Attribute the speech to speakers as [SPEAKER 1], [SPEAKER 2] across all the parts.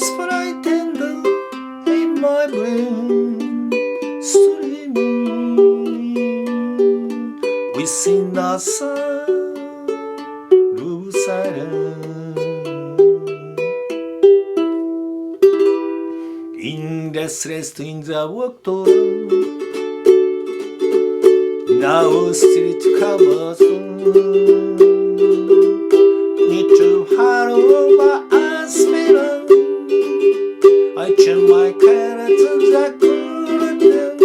[SPEAKER 1] frightened in my brain, streaming within the sound of silence. In restless in the water, now street covers need to hurry by a spinner. I turn my car to the curtain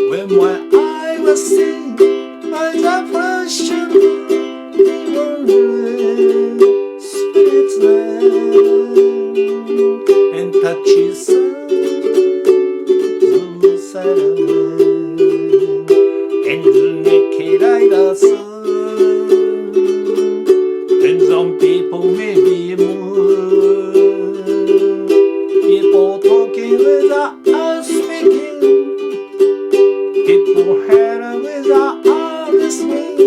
[SPEAKER 1] when my eye was seen by the flash of the spirit's land and touches the silence and the naked eye the sun. And some people may be moved, people talking without speaking, people hearing without listening,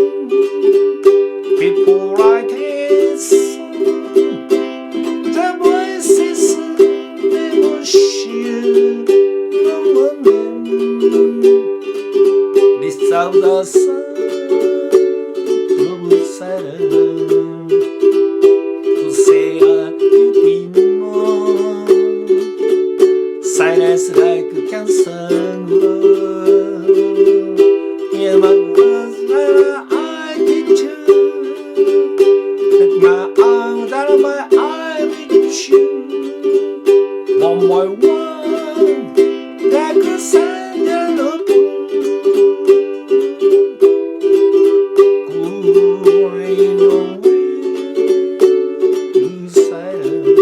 [SPEAKER 1] people writing songs, the voices negotiate no woman. This sound the sound of silence. Silence like a cancer in my words where I picture with my arms out of my eye with you one by one like a sand of going away to silence.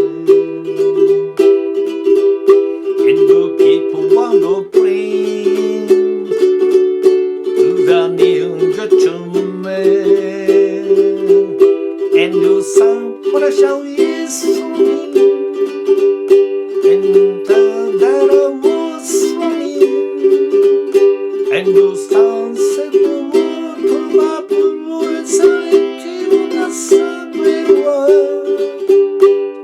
[SPEAKER 1] People want to bring to the new judgment, and the sun for the show is swinging, and the letter was swinging, and the sunset would come up with something on the subway world,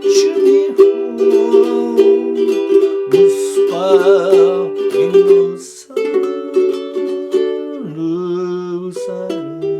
[SPEAKER 1] shooting home. In the sun,